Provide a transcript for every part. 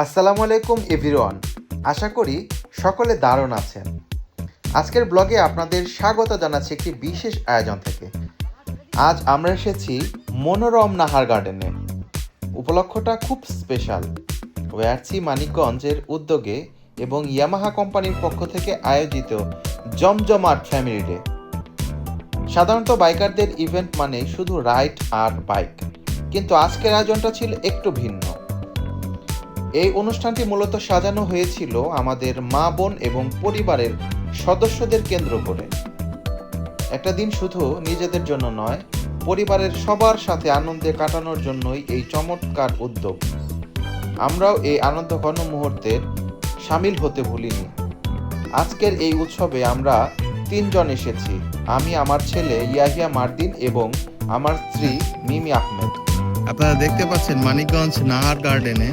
আসসালামু আলাইকুম এভরিওয়ান। আশা করি সকলে দারুণ আছেন। আজকের ব্লগে আপনাদের স্বাগত জানাচ্ছি একটি বিশেষ আয়োজন থেকে। আজ আমরা এসেছি মনোরম নাহার গার্ডেনে। উপলক্ষটা খুব স্পেশাল। ওয়ারচি মানিকগঞ্জের উদ্যোগে এবং ইয়ামাহা কোম্পানির পক্ষ থেকে আয়োজিত জমজমাট ফ্যামিলি ডে। সাধারণত বাইকারদের ইভেন্ট মানে শুধু রাইড আর বাইক, কিন্তু আজকের আয়োজনটা ছিল একটু ভিন্ন। এই অনুষ্ঠানটি মূলত সাজানো হয়েছিল আমাদের মা বোন এবং পরিবারের সদস্যদের কেন্দ্র করে। একটা দিন শুধু নিজেদের জন্য নয়, পরিবারের সবার সাথে আনন্দে কাটানোর জন্যই এই চমৎকার উদ্যোগ। আমরাও এই আনন্দঘন মুহূর্তের সামিল হতে ভুলিনি। আজকের এই উৎসবে আমরা 3 জন এসেছি, আমি, আমার ছেলে ইয়াহিয়া মার্দিন এবং আমার স্ত্রী মিমি আহমেদ। আপনারা দেখতে পাচ্ছেন মানিকগঞ্জ নাহার গার্ডেনে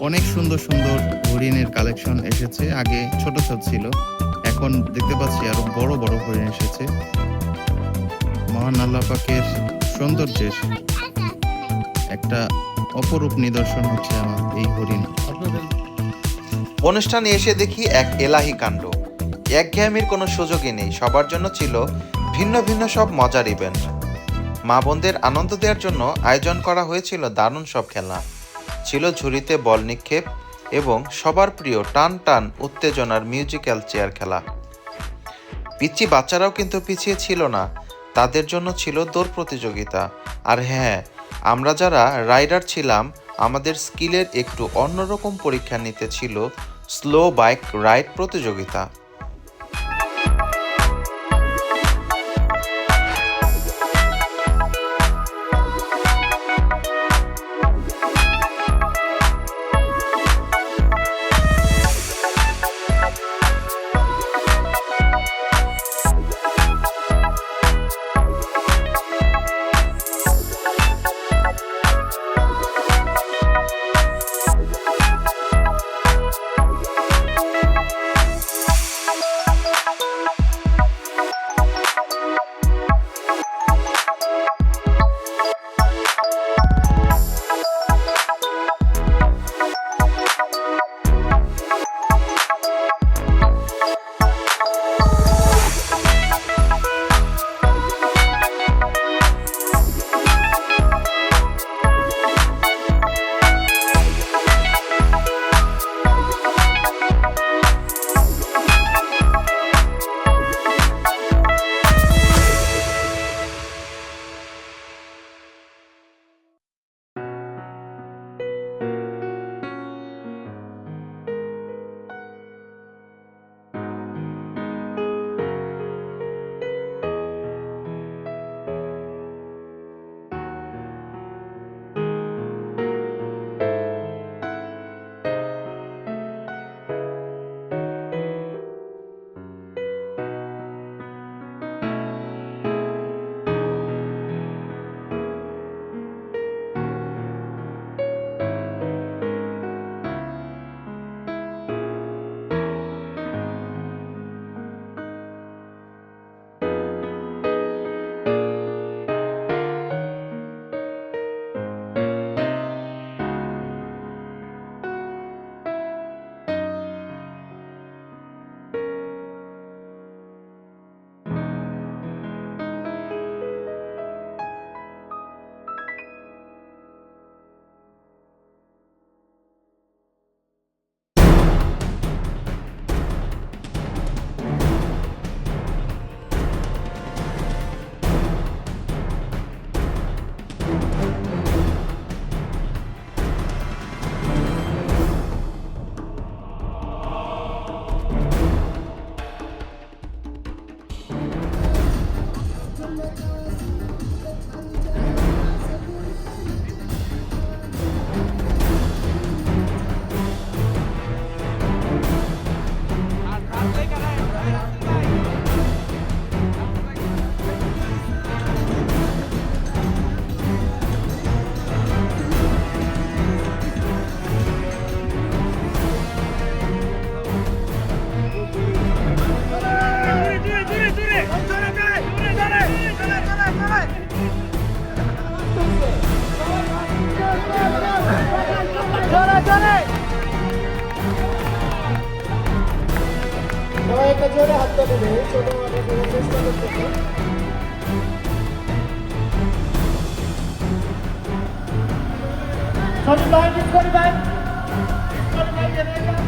অনেক সুন্দর সুন্দর হরিণের কালেকশন এসেছে। আগে ছোট ছোট ছিল, এখন দেখতে পাচ্ছি আরো বড় বড় হরিণ এসেছে। মহান আল্লাহ পাকের সৌন্দর্যের একটা অপরূপ নিদর্শন হচ্ছে আমার এই হরিণ। অনুষ্ঠানে এসে দেখি এক এলাহি কাণ্ড। একঘেয়েমির কোনো সুযোগই নেই, সবার জন্য ছিল ভিন্ন ভিন্ন সব মজার ইভেন্ট। মা বোনদের আনন্দ দেওয়ার জন্য আয়োজন করা হয়েছিল দারুণ সব খেলা। ছিল ঝুড়িতে বল নিক্ষেপ এবং সবার প্রিয় টান টান উত্তেজনার মিউজিক্যাল চেয়ার খেলা। পিচ্চি বাচ্চারাও কিন্তু পিছিয়ে ছিল না, তাদের জন্য ছিল দৌড় প্রতিযোগিতা। আর হ্যাঁ, আমরা যারা রাইডার ছিলাম, আমাদের স্কিলের একটু অন্যরকম পরীক্ষা নিতে ছিল স্লো বাইক রাইড প্রতিযোগিতা। সবাই একটা জোরে হাত দেবে ছোট মানুষ চেষ্টা করতেছে সরি ভাই সরি ভাই সরি ভাই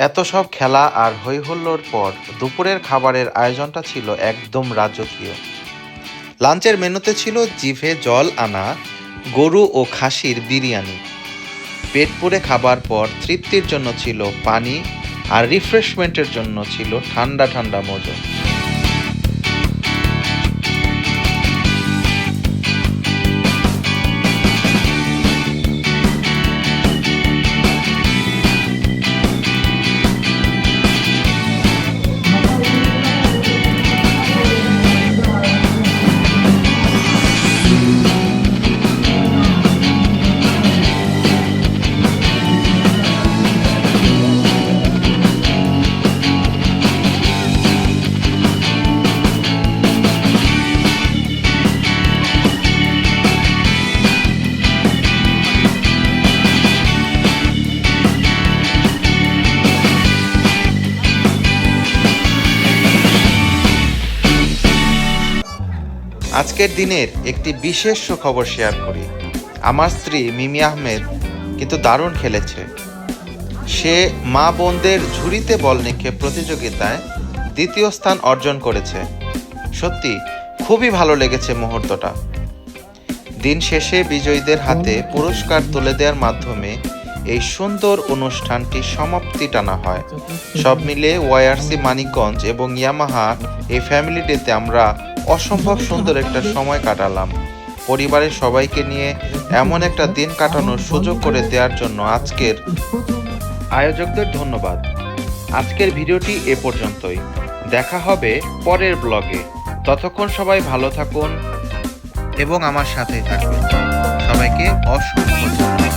এত সব খেলা আর হই হুল্লোড় পর দুপুরের খাবারের আয়োজনটা ছিল একদম রাজকীয়। লাঞ্চের মেনুতে ছিল জিভে জল আনা গরু ও খাসির বিরিয়ানি। পেট পুরে খাবার পর তৃপ্তির জন্য ছিল পানি আর রিফ্রেশমেন্টের জন্য ছিল ঠান্ডা ঠান্ডা মজা। আজকের দিনের একটি বিশেষ সুখবর শেয়ার করি। আমার স্ত্রী মিমি আহমেদ কিন্তু দারুণ খেলেছে। সে মা বোনদের ঝুড়িতে বল নিক্ষেপ প্রতিযোগিতায় দ্বিতীয় স্থান অর্জন করেছে। সত্যি খুবই ভালো লেগেছে মুহূর্তটা। দিন শেষে বিজয়ীদের হাতে পুরস্কার তুলে দেওয়ার মাধ্যমে এই সুন্দর অনুষ্ঠানটি সমাপ্তি টানা হয়। সব মিলে ওয়াইআরসি মানিকগঞ্জ এবং ইয়ামাহা এই ফ্যামিলি ডেতে আমরা অসম্ভব সুন্দর একটা সময় কাটালাম। পরিবারের সবাইকে নিয়ে এমন একটা দিন কাটানোর সুযোগ করে দেওয়ার জন্য আজকের আয়োজকদের ধন্যবাদ। আজকের ভিডিওটি এ পর্যন্তই। দেখা হবে পরের ব্লগে। ততক্ষণ সবাই ভালো থাকুন এবং আমার সাথেই থাকুন। সবাইকে অসংখ্য ধন্যবাদ।